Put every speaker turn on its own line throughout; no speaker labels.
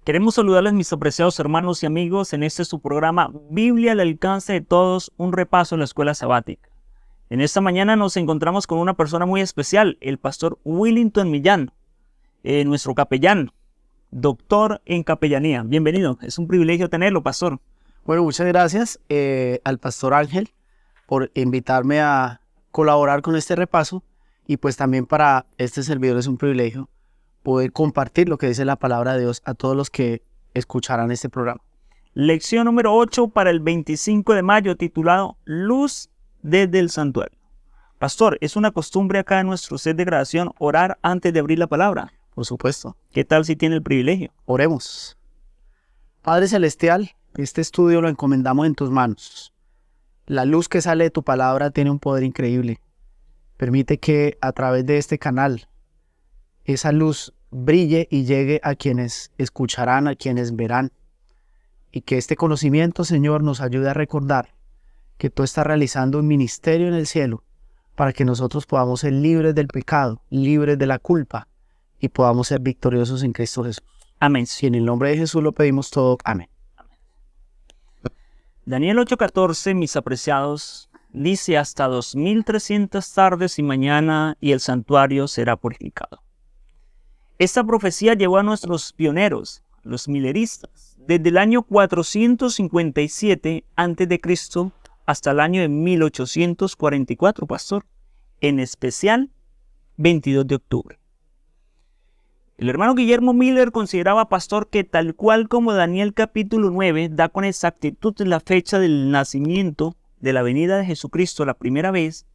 Queremos saludarles, mis apreciados hermanos y amigos, en este su programa Biblia al alcance de todos, un repaso en la escuela sabática. En esta mañana nos encontramos con una persona muy especial, el pastor Willington Millán, nuestro capellán, doctor en capellanía. Bienvenido, es un privilegio tenerlo, pastor.
Bueno, muchas gracias al pastor Ángel por invitarme a colaborar con este repaso, y pues también para este servidor es un privilegio poder compartir lo que dice la palabra de Dios a todos los que escucharán este programa.
Lección número 8 para el 25 de mayo, titulado Luz desde el santuario. Pastor, es una costumbre acá en nuestro set de grabación orar antes de abrir la palabra.
Por supuesto.
¿Qué tal si tiene el privilegio?
Oremos. Padre Celestial, este estudio lo encomendamos en tus manos. La luz que sale de tu palabra tiene un poder increíble. Permite que a través de este canal esa luz brille y llegue a quienes escucharán, a quienes verán. Y que este conocimiento, Señor, nos ayude a recordar que tú estás realizando un ministerio en el cielo para que nosotros podamos ser libres del pecado, libres de la culpa y podamos ser victoriosos en Cristo Jesús.
Amén.
Y en el nombre de Jesús lo pedimos todo. Amén.
Daniel 8:14, mis apreciados, dice: hasta 2300 tardes y mañana y el santuario será purificado. Esta profecía llevó a nuestros pioneros, los mileristas, desde el año 457 a.C. hasta el año de 1844, pastor, en especial 22 de octubre. El hermano Guillermo Miller consideraba, pastor, que tal cual como Daniel capítulo 9 da con exactitud la fecha del nacimiento de la venida de Jesucristo la primera vez,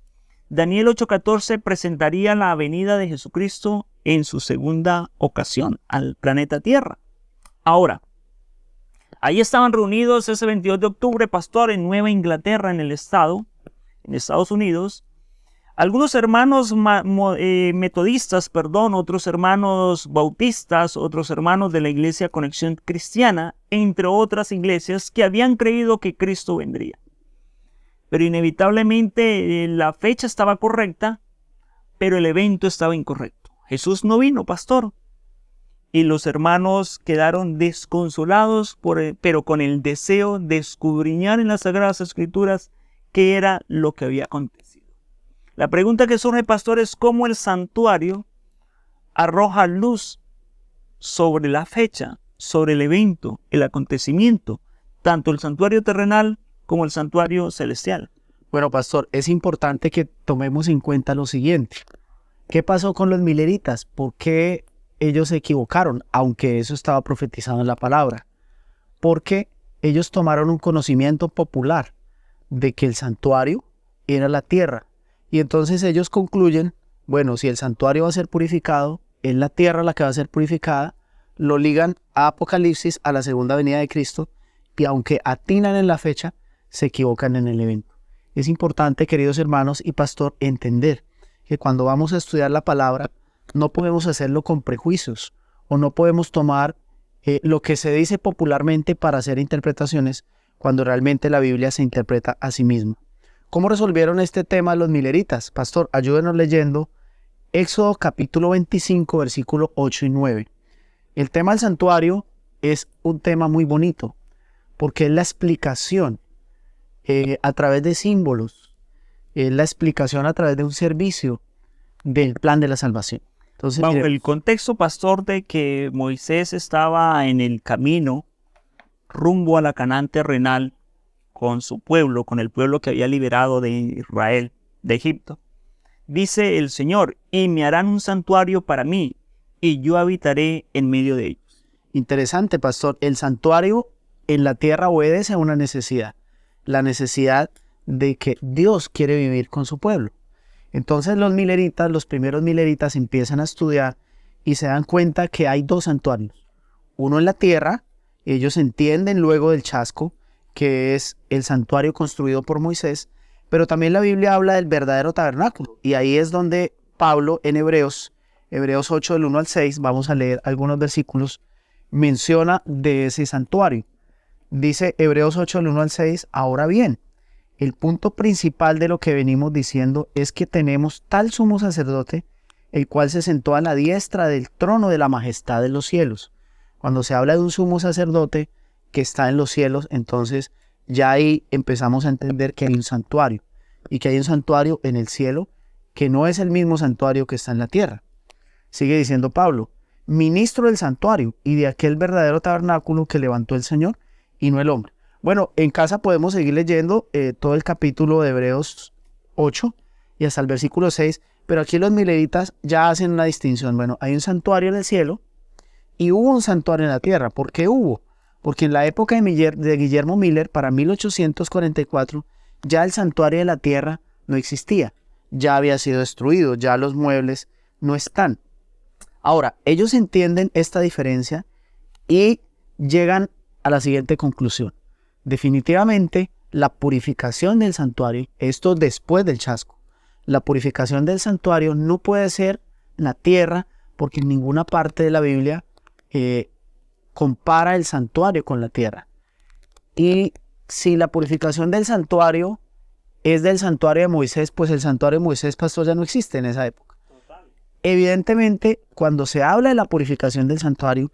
Daniel 8:14 presentaría la venida de Jesucristo en su segunda ocasión al planeta Tierra. Ahora, ahí estaban reunidos ese 22 de octubre, pastor, en Nueva Inglaterra, en Estados Unidos, algunos hermanos metodistas, otros hermanos bautistas, otros hermanos de la Iglesia Conexión Cristiana, entre otras iglesias que habían creído que Cristo vendría. Pero inevitablemente la fecha estaba correcta, pero el evento estaba incorrecto. Jesús no vino, pastor. Y los hermanos quedaron desconsolados, pero con el deseo de escudriñar en las Sagradas Escrituras qué era lo que había acontecido. La pregunta que surge, pastor, es cómo el santuario arroja luz sobre la fecha, sobre el evento, el acontecimiento, tanto el santuario terrenal como el santuario celestial.
Bueno, pastor, es importante que tomemos en cuenta lo siguiente. ¿Qué pasó con los mileritas? ¿Por qué ellos se equivocaron, aunque eso estaba profetizado en la palabra? Porque ellos tomaron un conocimiento popular de que el santuario era la tierra. Y entonces ellos concluyen, bueno, si el santuario va a ser purificado, es la tierra la que va a ser purificada, lo ligan a Apocalipsis, a la segunda venida de Cristo, y aunque atinan en la fecha, se equivocan en el evento. Es importante, queridos hermanos y pastor, entender que cuando vamos a estudiar la palabra, no podemos hacerlo con prejuicios, o no podemos tomar lo que se dice popularmente para hacer interpretaciones, cuando realmente la Biblia se interpreta a sí misma. ¿Cómo resolvieron este tema los mileritas? Pastor, ayúdenos leyendo Éxodo capítulo 25, versículos 8 y 9. El tema del santuario es un tema muy bonito, porque es la explicación a través de símbolos, es la explicación a través de un servicio del plan de la salvación. Entonces,
bajo el contexto, pastor, de que Moisés estaba en el camino rumbo a la Canaán terrenal con su pueblo, con el pueblo que había liberado de Israel, de Egipto, dice el Señor: y me harán un santuario para mí, y yo habitaré en medio de ellos.
Interesante, pastor. El santuario en la tierra obedece a una necesidad, la necesidad de que Dios quiere vivir con su pueblo. Entonces los primeros mileritas empiezan a estudiar y se dan cuenta que hay dos santuarios. Uno en la tierra, ellos entienden luego del chasco, que es el santuario construido por Moisés, pero también la Biblia habla del verdadero tabernáculo, y ahí es donde Pablo en Hebreos 8 del 1 al 6, vamos a leer algunos versículos, menciona de ese santuario. Dice Hebreos 8 del 1 al 6, ahora bien, el punto principal de lo que venimos diciendo es que tenemos tal sumo sacerdote, el cual se sentó a la diestra del trono de la majestad de los cielos, Cuando se habla de un sumo sacerdote que está en los cielos, entonces ya ahí empezamos a entender que hay un santuario y que hay un santuario en el cielo que no es el mismo santuario que está en la tierra. Sigue diciendo Pablo, ministro del santuario y de aquel verdadero tabernáculo que levantó el Señor y no el hombre. Bueno, en casa podemos seguir leyendo todo el capítulo de Hebreos 8 y hasta el versículo 6, pero aquí los mileritas ya hacen una distinción. Bueno, hay un santuario en el cielo y hubo un santuario en la tierra. ¿Por qué hubo? Porque en la época de Guillermo Miller, para 1844, ya el santuario de la tierra no existía. Ya había sido destruido, ya los muebles no están. Ahora, ellos entienden esta diferencia y llegan a la siguiente conclusión. Definitivamente, la purificación del santuario, esto después del chasco, la purificación del santuario no puede ser la tierra, porque en ninguna parte de la Biblia compara el santuario con la tierra. Y si la purificación del santuario es del santuario de Moisés, pues el santuario de Moisés, pastor, ya no existe en esa época. Evidentemente, cuando se habla de la purificación del santuario,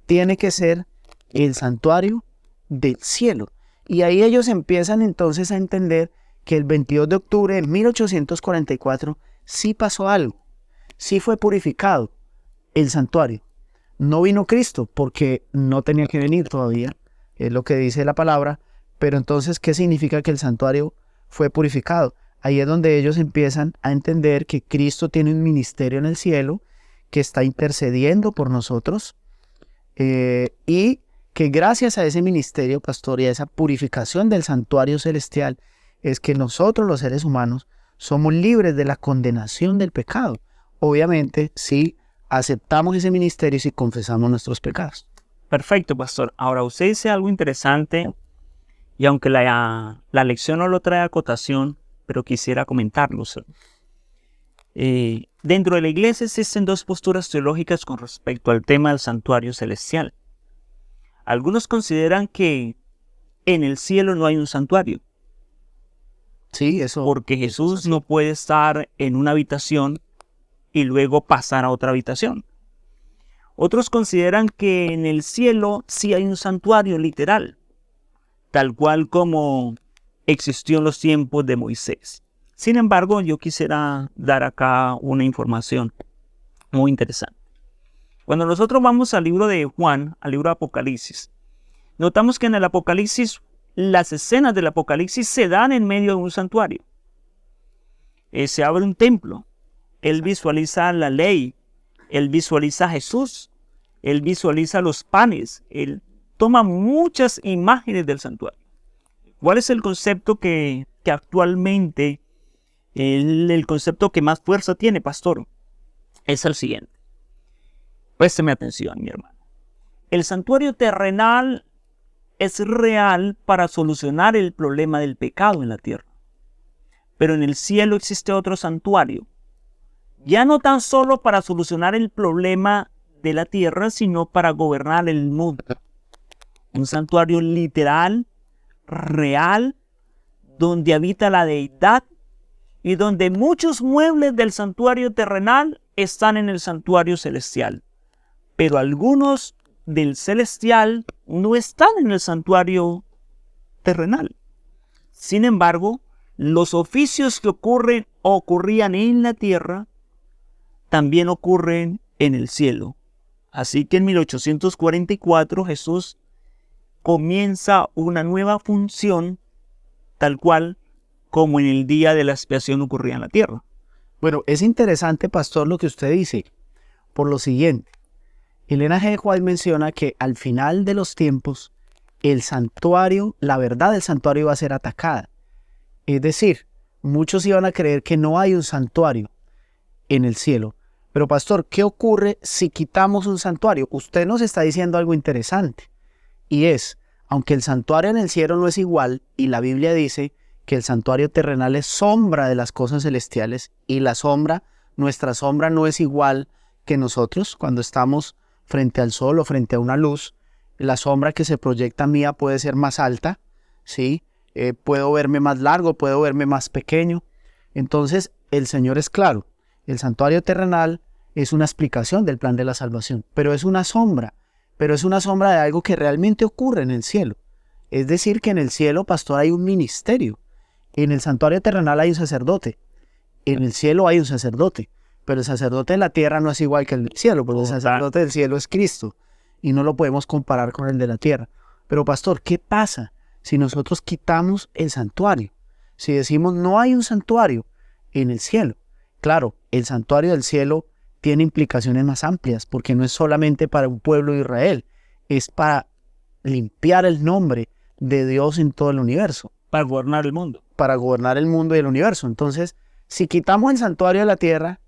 tiene que ser el santuario del cielo. Y ahí ellos empiezan entonces a entender que el 22 de octubre de 1844 sí pasó algo, sí fue purificado el santuario. No vino Cristo porque no tenía que venir todavía, es lo que dice la palabra, pero entonces, ¿qué significa que el santuario fue purificado? Ahí es donde ellos empiezan a entender que Cristo tiene un ministerio en el cielo, que está intercediendo por nosotros, y que gracias a ese ministerio, pastor, y a esa purificación del santuario celestial, es que nosotros los seres humanos somos libres de la condenación del pecado. Obviamente, si aceptamos ese ministerio y si confesamos nuestros pecados.
Perfecto, pastor. Ahora, usted dice algo interesante, y aunque la lección no lo trae a acotación, pero quisiera comentarlo. Dentro de la iglesia existen dos posturas teológicas con respecto al tema del santuario celestial. Algunos consideran que en el cielo no hay un santuario.
Sí, eso.
Porque Jesús no puede estar en una habitación y luego pasar a otra habitación. Otros consideran que en el cielo sí hay un santuario literal, tal cual como existió en los tiempos de Moisés. Sin embargo, yo quisiera dar acá una información muy interesante. Cuando nosotros vamos al libro de Juan, al libro de Apocalipsis, notamos que en el Apocalipsis, las escenas del Apocalipsis se dan en medio de un santuario. Se abre un templo. Él visualiza la ley. Él visualiza a Jesús. Él visualiza los panes. Él toma muchas imágenes del santuario. ¿Cuál es el concepto que actualmente, el concepto que más fuerza tiene, pastor? Es el siguiente. Présteme atención, mi hermano. El santuario terrenal es real para solucionar el problema del pecado en la tierra. Pero en el cielo existe otro santuario. Ya no tan solo para solucionar el problema de la tierra, sino para gobernar el mundo. Un santuario literal, real, donde habita la deidad y donde muchos muebles del santuario terrenal están en el santuario celestial. Pero algunos del celestial no están en el santuario terrenal. Sin embargo, los oficios que ocurrían en la tierra también ocurren en el cielo. Así que en 1844 Jesús comienza una nueva función tal cual como en el día de la expiación ocurría en la tierra.
Bueno, es interesante, pastor, lo que usted dice, por lo siguiente. Elena G. White menciona que al final de los tiempos, el santuario, la verdad del santuario va a ser atacada. Es decir, muchos iban a creer que no hay un santuario en el cielo. Pero pastor, ¿qué ocurre si quitamos un santuario? Usted nos está diciendo algo interesante. Y es, aunque el santuario en el cielo no es igual, y la Biblia dice que el santuario terrenal es sombra de las cosas celestiales, y la sombra, nuestra sombra no es igual que nosotros cuando estamos frente al sol o frente a una luz. La sombra que se proyecta mía puede ser más alta, ¿sí? Puedo verme más largo, puedo verme más pequeño. Entonces, el Señor es claro. El santuario terrenal es una explicación del plan de la salvación, pero es una sombra. pero es una sombra de algo que realmente ocurre en el cielo. Es decir, que en el cielo, pastor, hay un ministerio. En el santuario terrenal hay un sacerdote. En el cielo hay un sacerdote. Pero el sacerdote de la tierra no es igual que el del cielo, porque el sacerdote del cielo es Cristo. Y no lo podemos comparar con el de la tierra. Pero pastor, ¿qué pasa si nosotros quitamos el santuario? Si decimos no hay un santuario en el cielo. Claro, el santuario del cielo tiene implicaciones más amplias, porque no es solamente para un pueblo de Israel, es para limpiar el nombre de Dios en todo el universo.
Para gobernar el mundo.
Para gobernar el mundo y el universo. Entonces, si quitamos el santuario de la tierra,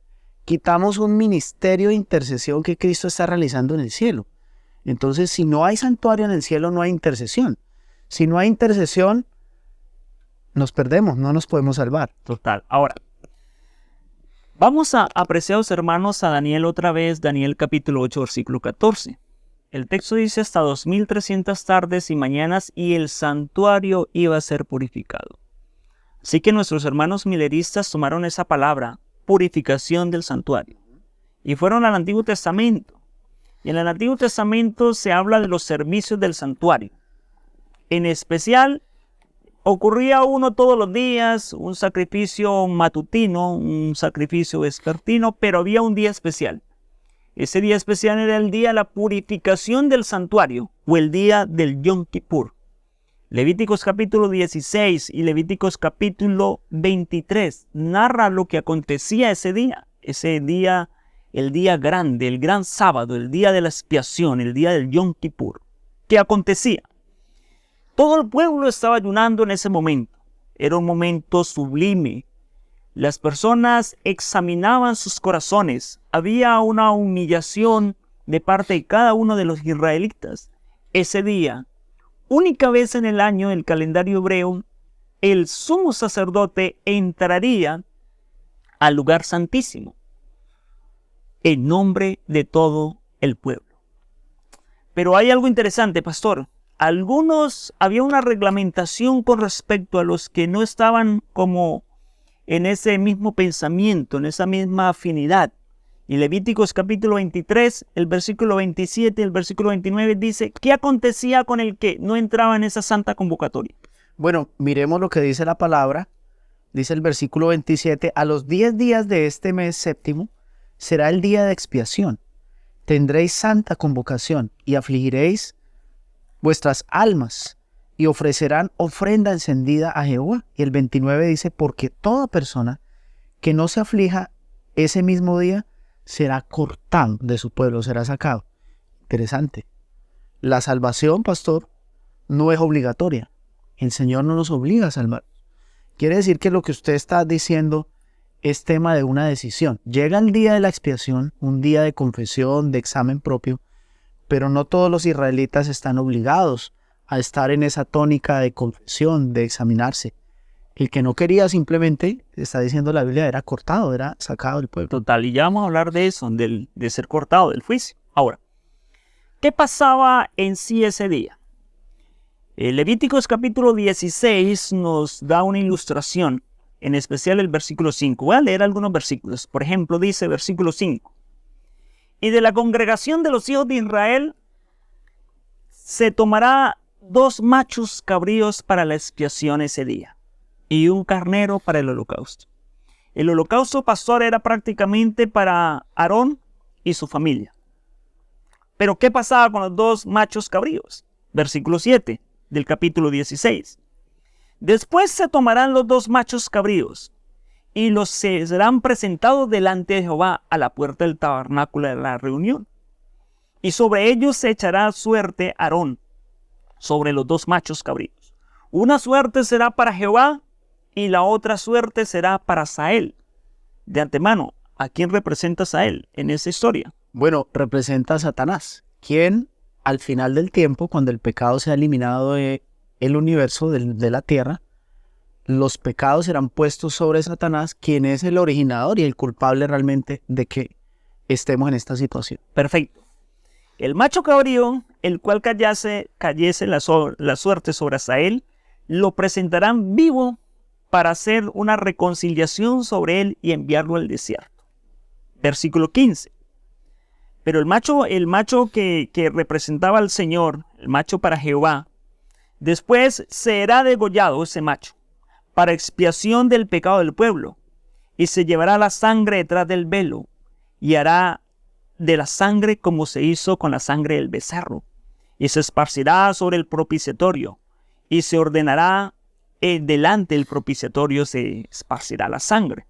quitamos un ministerio de intercesión que Cristo está realizando en el cielo. Entonces, si no hay santuario en el cielo, no hay intercesión. Si no hay intercesión, nos perdemos, no nos podemos salvar.
Total. Ahora, vamos a, apreciados hermanos, a Daniel otra vez, Daniel capítulo 8, versículo 14. El texto dice hasta 2300 tardes y mañanas y el santuario iba a ser purificado. Así que nuestros hermanos mileristas tomaron esa palabra, purificación del santuario, y fueron al Antiguo Testamento. Y en el Antiguo Testamento se habla de los servicios del santuario. En especial, ocurría uno todos los días, un sacrificio matutino, un sacrificio vespertino, pero había un día especial. Ese día especial era el día de la purificación del santuario, o el día del Yom Kippur. Levíticos capítulo 16 y Levíticos capítulo 23 narra lo que acontecía ese día, el día grande, el gran sábado, el día de la expiación, el día del Yom Kippur. ¿Qué acontecía? Todo el pueblo estaba ayunando en ese momento. Era un momento sublime. Las personas examinaban sus corazones. Había una humillación de parte de cada uno de los israelitas. Ese día, única vez en el año del calendario hebreo, el sumo sacerdote entraría al lugar santísimo en nombre de todo el pueblo. Pero hay algo interesante, pastor. Había una reglamentación con respecto a los que no estaban como en ese mismo pensamiento, en esa misma afinidad. Y Levíticos capítulo 23, el versículo 27, el versículo 29 dice, ¿qué acontecía con el que no entraba en esa santa convocatoria?
Bueno, miremos lo que dice la palabra. Dice el versículo 27, a los 10 días de este mes séptimo será el día de expiación. Tendréis santa convocación y afligiréis vuestras almas y ofrecerán ofrenda encendida a Jehová. Y el 29 dice, porque toda persona que no se aflija ese mismo día será cortado de su pueblo, será sacado. Interesante. La salvación, pastor, no es obligatoria. El Señor no nos obliga a salvar. Quiere decir que lo que usted está diciendo es tema de una decisión. Llega el día de la expiación, un día de confesión, de examen propio, pero no todos los israelitas están obligados a estar en esa tónica de confesión, de examinarse. El que no quería simplemente, está diciendo la Biblia, era cortado, era sacado del pueblo.
Total, y ya vamos a hablar de eso, de ser cortado, del juicio. Ahora, ¿qué pasaba en sí ese día? Levíticos capítulo 16 nos da una ilustración, en especial el versículo 5. Voy a leer algunos versículos. Por ejemplo, dice versículo 5. Y de la congregación de los hijos de Israel se tomará 2 machos cabríos para la expiación ese día, y un carnero para el holocausto. El holocausto, pastor, era prácticamente para Aarón y su familia. Pero ¿qué pasaba con los 2 machos cabríos? Versículo 7 del capítulo 16. Después se tomarán los 2 machos cabríos y los serán presentados delante de Jehová a la puerta del tabernáculo de la reunión. Y sobre ellos se echará suerte Aarón, sobre los 2 machos cabríos. Una suerte será para Jehová y la otra suerte será para Sael. De antemano, ¿a quién representa Sael en esa historia?
Bueno, representa a Satanás, quien al final del tiempo, cuando el pecado sea eliminado del universo, de la tierra, los pecados serán puestos sobre Satanás, quien es el originador y el culpable realmente de que estemos en esta situación.
Perfecto. El macho cabrío, el cual cayese la suerte sobre Asael, lo presentarán vivo para hacer una reconciliación sobre él y enviarlo al desierto. Versículo 15. Pero el macho que representaba al Señor, el macho para Jehová, después será degollado ese macho para expiación del pecado del pueblo, y se llevará la sangre detrás del velo, y hará de la sangre como se hizo con la sangre del becerro, y se esparcirá sobre el propiciatorio, y se ordenará delante del propiciatorio se esparcirá la sangre.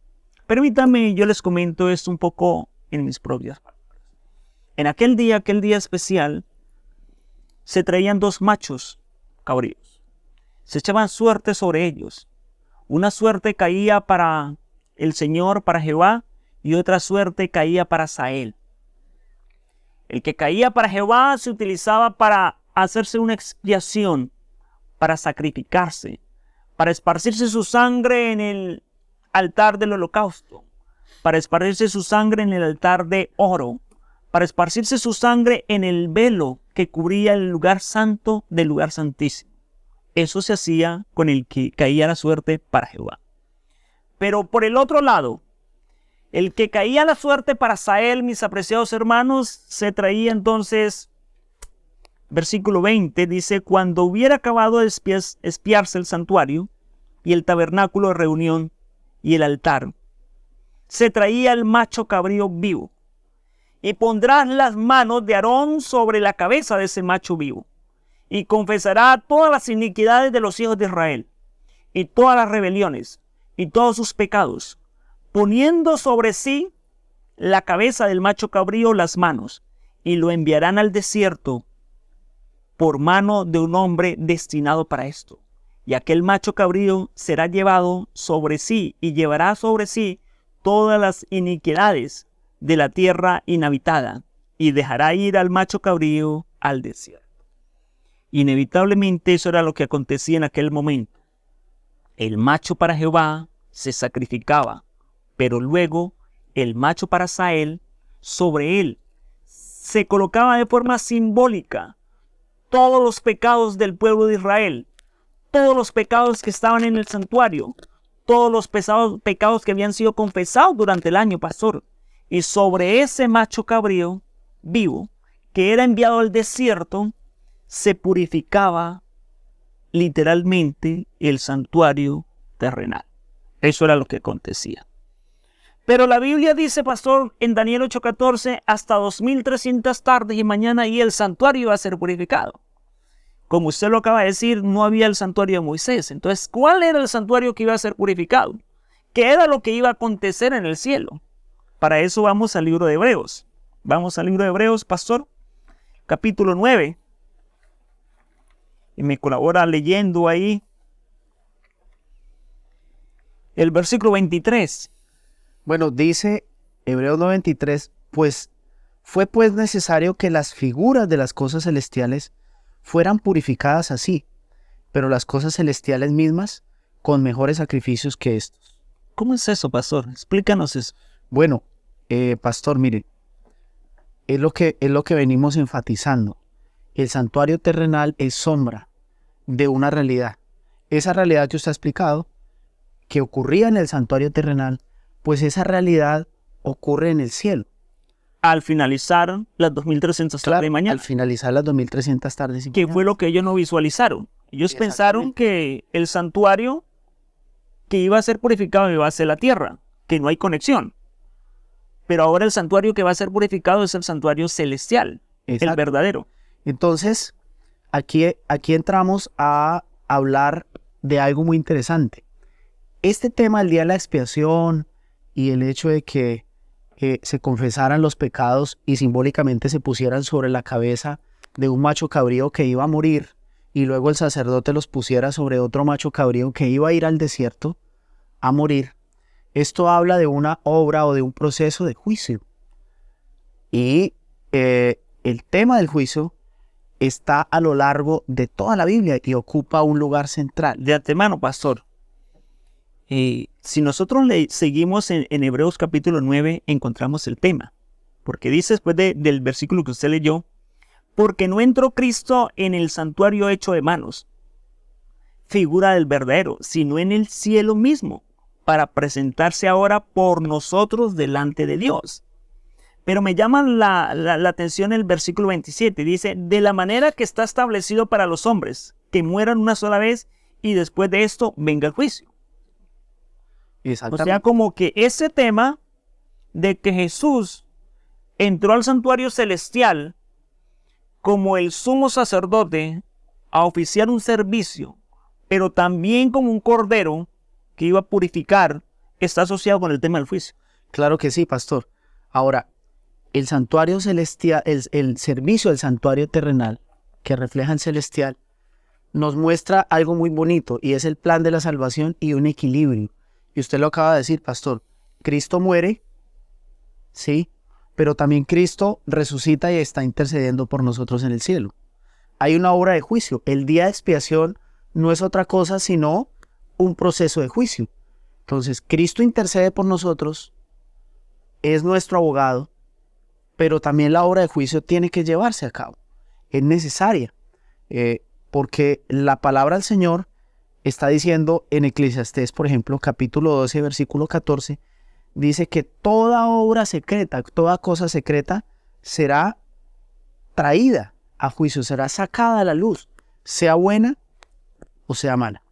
Permítanme, yo les comento esto un poco en mis propias palabras. En aquel día especial, se traían dos machos cabríos. Se echaban suerte sobre ellos. Una suerte caía para el Señor, para Jehová, y otra suerte caía para Sael. El que caía para Jehová se utilizaba para hacerse una expiación, para sacrificarse, para esparcirse su sangre en el altar del holocausto, para esparcirse su sangre en el altar de oro, para esparcirse su sangre en el velo que cubría el lugar santo del lugar santísimo. Eso se hacía con el que caía la suerte para Jehová. Pero por el otro lado, el que caía la suerte para Sael, mis apreciados hermanos, se traía entonces, versículo 20, dice, cuando hubiera acabado de espiarse el santuario y el tabernáculo de reunión y el altar, se traía el macho cabrío vivo, y pondrás las manos de Aarón sobre la cabeza de ese macho vivo, y confesará todas las iniquidades de los hijos de Israel, y todas las rebeliones, y todos sus pecados, poniendo sobre sí la cabeza del macho cabrío las manos, y lo enviarán al desierto por mano de un hombre destinado para esto. Y aquel macho cabrío será llevado sobre sí, y llevará sobre sí todas las iniquidades de la tierra inhabitada, y dejará ir al macho cabrío al desierto. Inevitablemente eso era lo que acontecía en aquel momento. El macho para Jehová se sacrificaba, pero luego el macho para Sael, sobre él se colocaba de forma simbólica todos los pecados del pueblo de Israel, todos los pecados que estaban en el santuario, todos los pecados que habían sido confesados durante el año, pastor. Y sobre ese macho cabrío vivo, que era enviado al desierto, se purificaba literalmente el santuario terrenal. Eso era lo que acontecía. Pero la Biblia dice, pastor, en Daniel 8:14, hasta 2300 tardes y mañana y el santuario iba a ser purificado. Como usted lo acaba de decir, no había el santuario de Moisés. Entonces, ¿cuál era el santuario que iba a ser purificado? ¿Qué era lo que iba a acontecer en el cielo? Para eso vamos al libro de Hebreos. Vamos al libro de Hebreos, pastor, capítulo 9. Y me colabora leyendo ahí el versículo 23.
Bueno, dice Hebreos 93, pues fue pues necesario que las figuras de las cosas celestiales fueran purificadas así, pero las cosas celestiales mismas con mejores sacrificios que estos.
¿Cómo es eso, pastor? Explícanos eso.
Bueno, pastor, mire, es lo que venimos enfatizando. El santuario terrenal es sombra de una realidad. Esa realidad que usted ha explicado, que ocurría en el santuario terrenal, pues esa realidad ocurre en el cielo.
Al finalizar las 2300 tardes y mañana.
Al finalizar las 2300 tardes y mañana.
Que fue lo que ellos no visualizaron. Ellos pensaron que el santuario que iba a ser purificado iba a ser la tierra, que no hay conexión. Pero ahora el santuario que va a ser purificado es el santuario celestial, el verdadero.
Entonces, aquí entramos a hablar de algo muy interesante. Este tema del día de la expiación y el hecho de que se confesaran los pecados y simbólicamente se pusieran sobre la cabeza de un macho cabrío que iba a morir y luego el sacerdote los pusiera sobre otro macho cabrío que iba a ir al desierto a morir. Esto habla de una obra o de un proceso de juicio. Y el tema del juicio está a lo largo de toda la Biblia y ocupa un lugar central.
De antemano, pastor, si nosotros seguimos en Hebreos capítulo 9, encontramos el tema. Porque dice después del versículo que usted leyó, porque no entró Cristo en el santuario hecho de manos, figura del verdadero, sino en el cielo mismo, para presentarse ahora por nosotros delante de Dios. Pero me llama la atención el versículo 27. Dice, de la manera que está establecido para los hombres, que mueran una sola vez y después de esto venga el juicio. O sea, como que ese tema de que Jesús entró al santuario celestial como el sumo sacerdote a oficiar un servicio, pero también como un cordero que iba a purificar, está asociado con el tema del juicio.
Claro que sí, pastor. Ahora, el santuario celestial, el servicio del santuario terrenal, que refleja el celestial, nos muestra algo muy bonito, y es el plan de la salvación y un equilibrio. Y usted lo acaba de decir, pastor. Cristo muere, sí, pero también Cristo resucita y está intercediendo por nosotros en el cielo. Hay una obra de juicio. El día de expiación no es otra cosa sino un proceso de juicio. Entonces, Cristo intercede por nosotros, es nuestro abogado, pero también la obra de juicio tiene que llevarse a cabo. Es necesaria, porque la palabra del Señor está diciendo en Eclesiastés, por ejemplo, capítulo 12, versículo 14, dice que toda obra secreta, toda cosa secreta será traída a juicio, será sacada a la luz, sea buena o sea mala.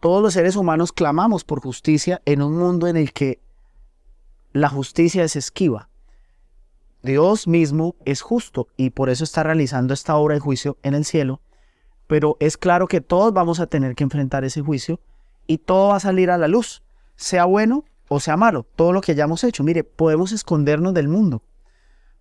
Todos los seres humanos clamamos por justicia en un mundo en el que la justicia es esquiva. Dios mismo es justo y por eso está realizando esta obra de juicio en el cielo, pero es claro que todos vamos a tener que enfrentar ese juicio y todo va a salir a la luz, sea bueno o sea malo, todo lo que hayamos hecho. Mire, podemos escondernos del mundo,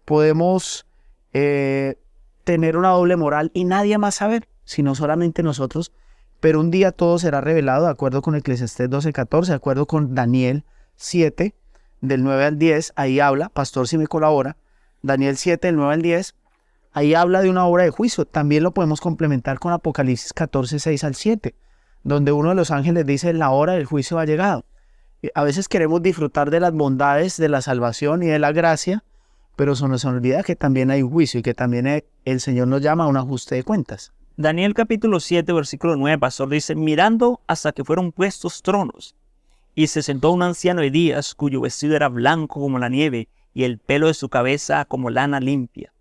podemos tener una doble moral y nadie más saber, sino solamente nosotros, pero un día todo será revelado, de acuerdo con Eclesiastés 12:14, de acuerdo con Daniel 7, del 9 al 10, ahí habla, pastor si me colabora, Daniel 7, del 9 al 10, ahí habla de una obra de juicio. También lo podemos complementar con Apocalipsis 14, 6 al 7, donde uno de los ángeles dice, la hora del juicio ha llegado. A veces queremos disfrutar de las bondades de la salvación y de la gracia, pero se nos olvida que también hay un juicio y que también el Señor nos llama a un ajuste de cuentas.
Daniel capítulo 7, versículo 9, pastor, dice, mirando hasta que fueron puestos tronos, y se sentó un anciano de días, cuyo vestido era blanco como la nieve, y el pelo de su cabeza como lana limpia.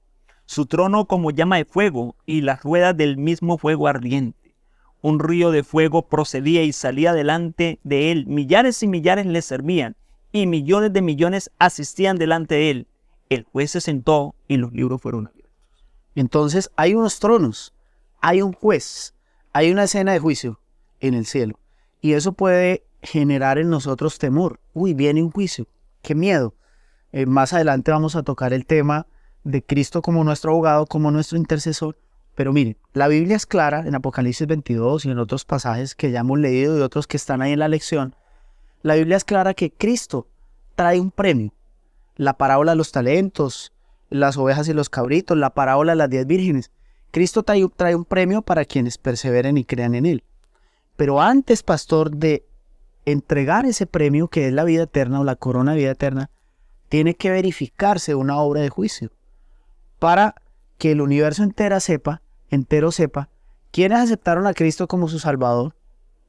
Su trono como llama de fuego, y las ruedas del mismo fuego ardiente. Un río de fuego procedía y salía delante de él. Millares y millares le servían, y millones de millones asistían delante de él. El juez se sentó y los libros fueron abiertos.
Entonces hay unos tronos, hay un juez, hay una escena de juicio en el cielo. Y eso puede generar en nosotros temor. Uy, viene un juicio, qué miedo. Más adelante vamos a tocar el tema de Cristo como nuestro abogado, como nuestro intercesor. Pero miren, la Biblia es clara en Apocalipsis 22 y en otros pasajes que ya hemos leído y otros que están ahí en la lección. La Biblia es clara que Cristo trae un premio. La parábola de los talentos, las ovejas y los cabritos, la parábola de las 10 vírgenes. Cristo trae un premio para quienes perseveren y crean en Él. Pero antes, pastor, de entregar ese premio que es la vida eterna o la corona de vida eterna, tiene que verificarse una obra de juicio para que el universo entero sepa quiénes aceptaron a Cristo como su Salvador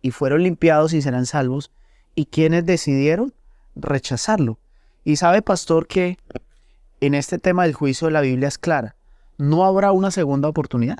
y fueron limpiados y serán salvos, y quienes decidieron rechazarlo. Y sabe, pastor, que en este tema del juicio la Biblia es clara. No habrá una segunda oportunidad.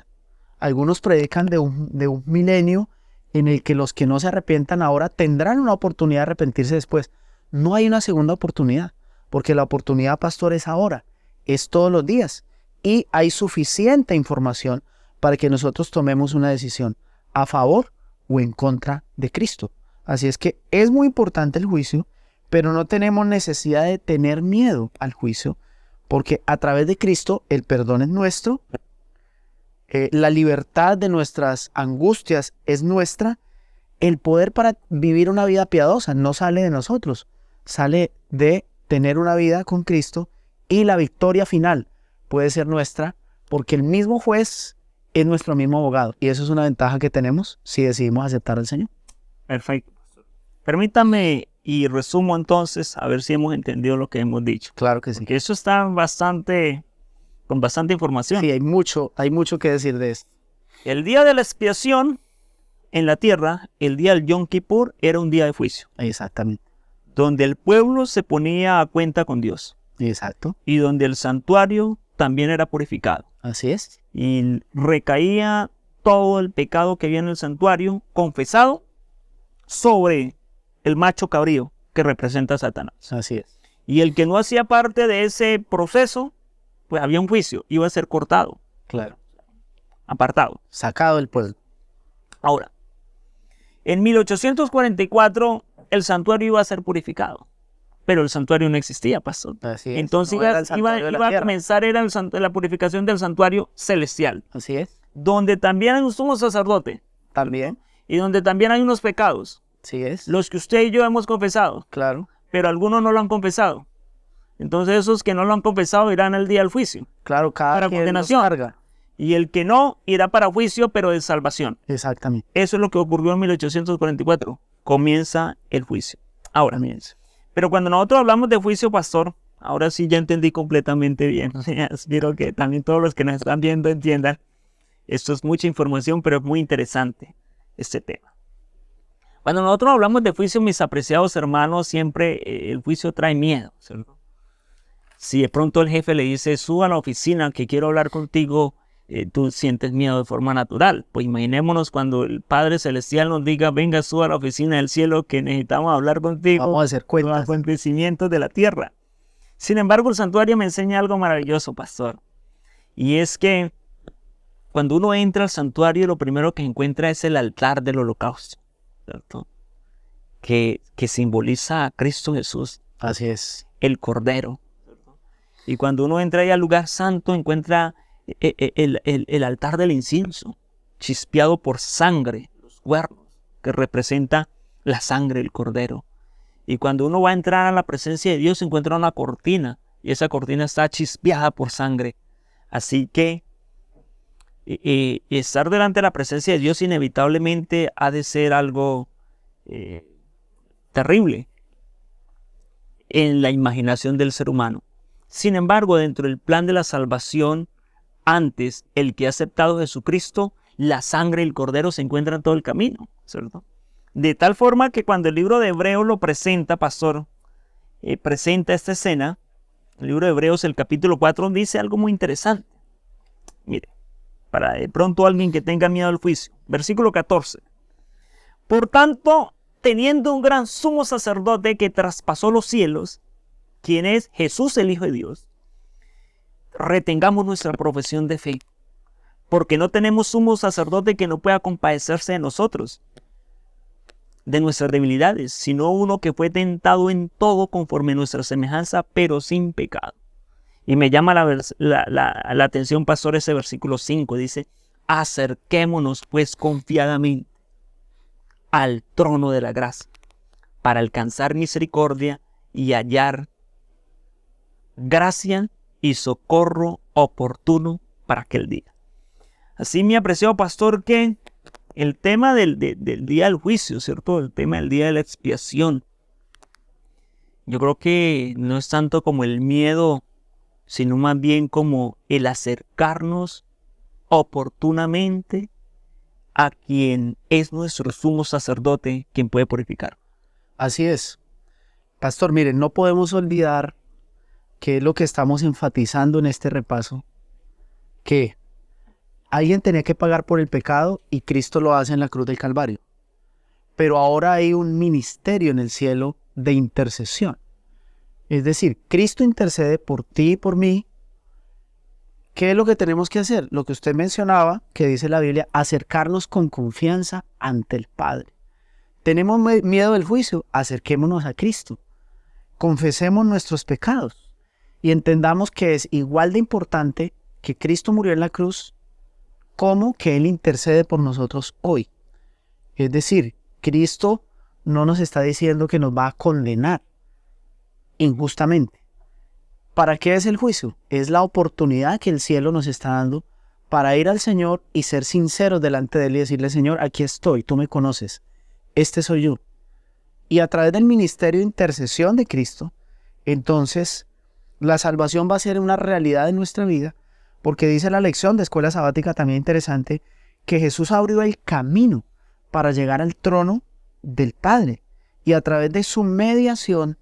Algunos predican de un milenio en el que los que no se arrepientan ahora tendrán una oportunidad de arrepentirse después. No hay una segunda oportunidad, porque la oportunidad, pastor, es ahora, es todos los días. Y hay suficiente información para que nosotros tomemos una decisión a favor o en contra de Cristo. Así es que es muy importante el juicio, pero no tenemos necesidad de tener miedo al juicio, porque a través de Cristo el perdón es nuestro, la libertad de nuestras angustias es nuestra, el poder para vivir una vida piadosa no sale de nosotros, sale de tener una vida con Cristo, y la victoria final puede ser nuestra, porque el mismo juez es nuestro mismo abogado, y eso es una ventaja que tenemos si decidimos aceptar al Señor.
Perfecto, pastor. Permítame y resumo entonces, a ver si hemos entendido lo que hemos dicho.
Claro que sí.
Porque eso está con bastante información.
Sí, hay mucho que decir de esto.
El día de la expiación en la tierra, el día del Yom Kippur, era un día de juicio.
Exactamente.
Donde el pueblo se ponía a cuenta con Dios.
Exacto.
y donde el santuario también era purificado.
Así es.
Y recaía todo el pecado que había en el santuario confesado sobre el macho cabrío que representa a Satanás.
Así es.
Y el que no hacía parte de ese proceso, pues había un juicio, iba a ser cortado,
Claro.
apartado.
Sacado del pueblo.
Ahora, en 1844 el santuario iba a ser purificado, pero el santuario no existía, pastor.
Así es.
Entonces
No era el santuario de la
iba a
tierra.
comenzar era la purificación del santuario celestial,
Así es.
donde también hay un sumo sacerdote
También.
y donde también hay unos pecados,
Así es.
los que usted y yo hemos confesado,
Claro.
pero algunos no lo han confesado. Entonces esos que no lo han confesado irán al día del juicio.
Claro, cada
Para
quien los
condenación.
carga.
Y el que no irá para juicio, pero de salvación.
Exactamente.
Eso es lo que ocurrió en 1844. Comienza el juicio. Ahora,
Comienza.
pero cuando nosotros hablamos de juicio, pastor, ahora sí ya entendí completamente bien. Espero que también todos los que nos están viendo entiendan. Esto es mucha información, pero es muy interesante este tema. Cuando nosotros hablamos de juicio, mis apreciados hermanos, siempre el juicio trae miedo, ¿cierto? Si de pronto el jefe le dice, suba a la oficina que quiero hablar contigo, tú sientes miedo de forma natural. Pues imaginémonos cuando el Padre Celestial nos diga, venga, suba a la oficina del cielo que necesitamos hablar contigo.
Vamos a hacer
Los
cuentas.
acontecimientos de la tierra. Sin embargo, el santuario me enseña algo maravilloso, pastor. Y es que cuando uno entra al santuario, lo primero que encuentra es el altar del holocausto, ¿cierto? Que simboliza a Cristo Jesús,
Así es.
el Cordero. Y cuando uno entra ahí al lugar santo, encuentra el altar del incienso, chispeado por sangre, los cuernos, que representa la sangre del Cordero. Y cuando uno va a entrar a la presencia de Dios, encuentra una cortina, y esa cortina está chispeada por sangre. Así que estar delante de la presencia de Dios inevitablemente ha de ser algo terrible en la imaginación del ser humano. Sin embargo, dentro del plan de la salvación, antes, el que ha aceptado a Jesucristo, la sangre del Cordero se encuentra en todo el camino, ¿cierto? De tal forma que cuando el libro de Hebreos lo presenta, pastor, presenta esta escena, el libro de Hebreos, el capítulo 4, dice algo muy interesante. Mire, para de pronto alguien que tenga miedo al juicio. Versículo 14. Por tanto, teniendo un gran sumo sacerdote que traspasó los cielos, quien es Jesús el Hijo de Dios, retengamos nuestra profesión de fe, porque no tenemos sumo sacerdote que no pueda compadecerse de nosotros, de nuestras debilidades, sino uno que fue tentado en todo conforme a nuestra semejanza, pero sin pecado. Y me llama la atención, pastor, ese versículo 5, dice, acerquémonos pues confiadamente al trono de la gracia, para alcanzar misericordia y hallar gracia y socorro oportuno para aquel día. Así, mi apreciado pastor, que el tema del día del juicio, ¿cierto? El tema del día de la expiación, yo creo que no es tanto como el miedo, sino más bien como el acercarnos oportunamente a quien es nuestro sumo sacerdote, quien puede purificar.
Así es. Pastor, miren, no podemos olvidar que es lo que estamos enfatizando en este repaso, que alguien tenía que pagar por el pecado y Cristo lo hace en la cruz del Calvario. Pero ahora hay un ministerio en el cielo de intercesión. Es decir, Cristo intercede por ti y por mí. ¿Qué es lo que tenemos que hacer? Lo que usted mencionaba, que dice la Biblia, acercarnos con confianza ante el Padre. ¿Tenemos miedo del juicio? Acerquémonos a Cristo. Confesemos nuestros pecados y entendamos que es igual de importante que Cristo murió en la cruz como que Él intercede por nosotros hoy. Es decir, Cristo no nos está diciendo que nos va a condenar injustamente. ¿Para qué es el juicio? Es la oportunidad que el cielo nos está dando para ir al Señor y ser sinceros delante de Él y decirle, Señor, aquí estoy, tú me conoces, este soy yo. Y a través del ministerio de intercesión de Cristo, entonces la salvación va a ser una realidad en nuestra vida, porque dice la lección de escuela sabática también interesante, que Jesús abrió el camino para llegar al trono del Padre. Y a través de su mediación,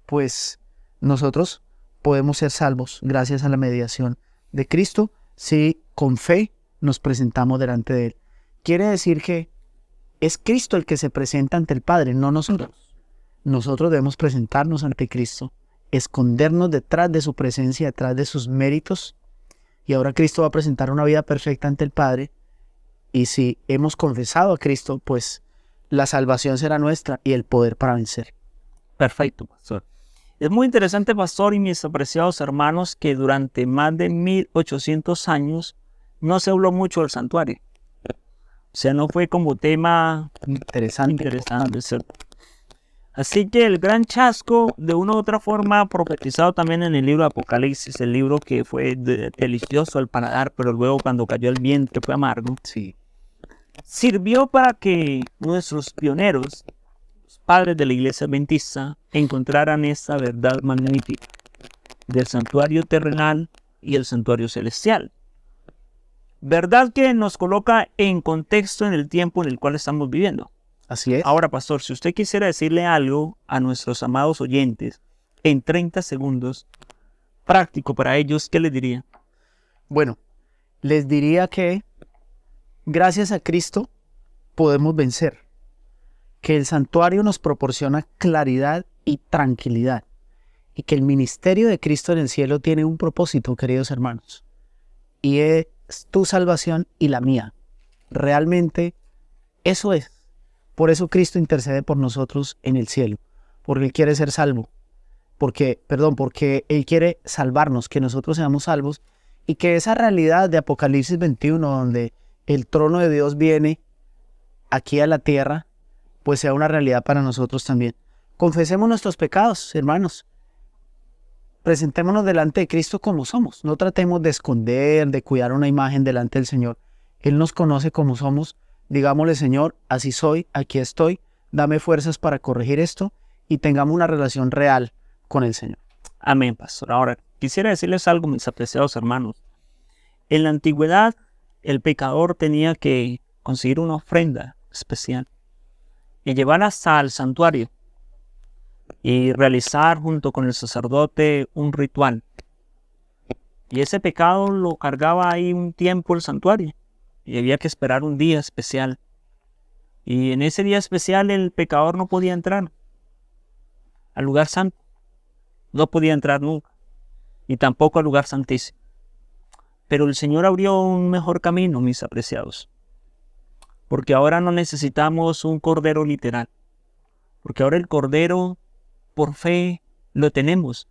pues nosotros podemos ser salvos gracias a la mediación de Cristo si con fe nos presentamos delante de Él. Quiere decir que es Cristo el que se presenta ante el Padre, no nosotros. Nosotros debemos presentarnos ante Cristo, escondernos detrás de su presencia, detrás de sus méritos. Y ahora Cristo va a presentar una vida perfecta ante el Padre. Y si hemos confesado a Cristo, pues la salvación será nuestra y el poder para vencer.
Perfecto, pastor. Es muy interesante, pastor, y mis apreciados hermanos, que durante más de 1800 años no se habló mucho del santuario. O sea, no fue como tema interesante. ¿Cierto? Así que el gran chasco, de una u otra forma, profetizado también en el libro de Apocalipsis, el libro que fue delicioso al paladar, pero luego cuando cayó el vientre fue amargo.
Sí.
Sirvió para que nuestros pioneros, los padres de la iglesia adventista, encontraran esta verdad magnífica del santuario terrenal y el santuario celestial. Verdad que nos coloca en contexto en el tiempo en el cual estamos viviendo.
Así es.
Ahora, pastor, si usted quisiera decirle algo a nuestros amados oyentes en 30 segundos, práctico para ellos, ¿qué les diría?
Bueno, les diría que gracias a Cristo podemos vencer, que el santuario nos proporciona claridad y tranquilidad, y que el ministerio de Cristo en el cielo tiene un propósito, queridos hermanos, y es tu salvación y la mía. Realmente eso es. Por eso Cristo intercede por nosotros en el cielo, porque Él quiere ser salvo, porque Él quiere salvarnos, que nosotros seamos salvos, y que esa realidad de Apocalipsis 21, donde el trono de Dios viene aquí a la tierra, pues sea una realidad para nosotros también. Confesemos nuestros pecados, hermanos. Presentémonos delante de Cristo como somos. No tratemos de esconder, de cuidar una imagen delante del Señor. Él nos conoce como somos. Digámosle, Señor, así soy, aquí estoy, dame fuerzas para corregir esto y tengamos una relación real con el Señor.
Amén, pastor. Ahora, quisiera decirles algo, mis apreciados hermanos. En la antigüedad, el pecador tenía que conseguir una ofrenda especial y llevar hasta el santuario y realizar junto con el sacerdote un ritual. Y ese pecado lo cargaba ahí un tiempo el santuario. Y había que esperar un día especial. Y en ese día especial el pecador no podía entrar al lugar santo. No podía entrar nunca. Y tampoco al lugar santísimo. Pero el Señor abrió un mejor camino, mis apreciados. Porque ahora no necesitamos un cordero literal. Porque ahora el cordero, por fe, lo tenemos.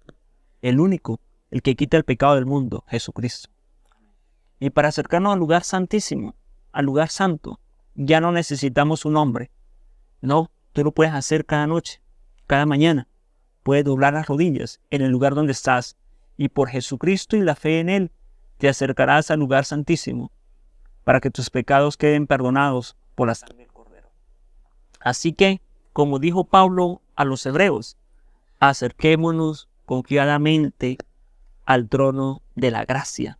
El único, el que quita el pecado del mundo, Jesucristo. Y para acercarnos al lugar santísimo, al lugar santo, ya no necesitamos un hombre. No, tú lo puedes hacer cada noche, cada mañana. Puedes doblar las rodillas en el lugar donde estás. Y por Jesucristo y la fe en Él, te acercarás al lugar santísimo, para que tus pecados queden perdonados por la sangre del Cordero. Así que, como dijo Pablo a los hebreos, acerquémonos confiadamente al trono de la gracia,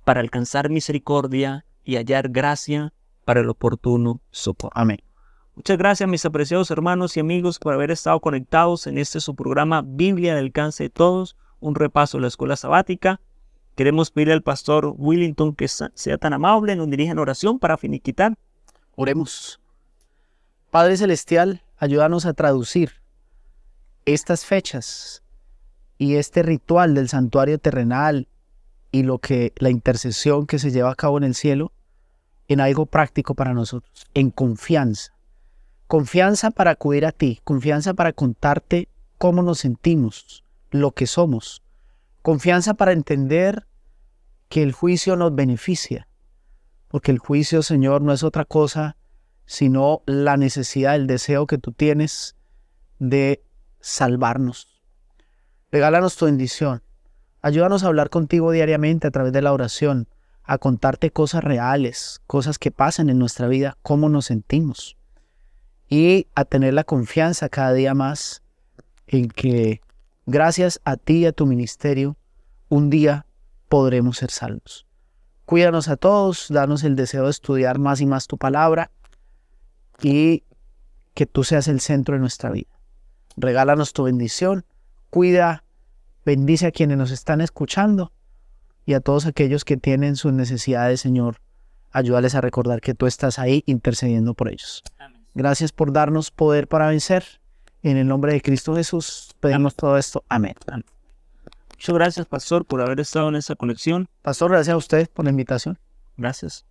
para alcanzar misericordia y hallar gracia para el oportuno socorro.
Amén.
Muchas gracias, mis apreciados hermanos y amigos, por haber estado conectados en este su programa Biblia al alcance de todos, un repaso de la escuela sabática. Queremos pedirle al pastor Willington que sea tan amable, nos dirija en oración para finiquitar.
Oremos. Padre Celestial, ayúdanos a traducir estas fechas y este ritual del santuario terrenal y la intercesión que se lleva a cabo en el cielo en algo práctico para nosotros, en confianza. Confianza para acudir a ti, confianza para contarte cómo nos sentimos, lo que somos. Confianza para entender que el juicio nos beneficia, porque el juicio, Señor, no es otra cosa sino la necesidad, el deseo que tú tienes de salvarnos. Regálanos tu bendición. Ayúdanos a hablar contigo diariamente a través de la oración, a contarte cosas reales, cosas que pasan en nuestra vida, cómo nos sentimos. Y a tener la confianza cada día más en que gracias a ti y a tu ministerio, un día podremos ser salvos. Cuídanos a todos, danos el deseo de estudiar más y más tu palabra y que tú seas el centro de nuestra vida. Regálanos tu bendición, cuida bendice a quienes nos están escuchando y a todos aquellos que tienen sus necesidades, Señor. Ayúdales a recordar que tú estás ahí intercediendo por ellos.
Amén.
Gracias por darnos poder para vencer. En el nombre de Cristo Jesús pedimos todo esto. Amén.
Muchas gracias, pastor, por haber estado en esa conexión.
Pastor, gracias a usted por la invitación.
Gracias.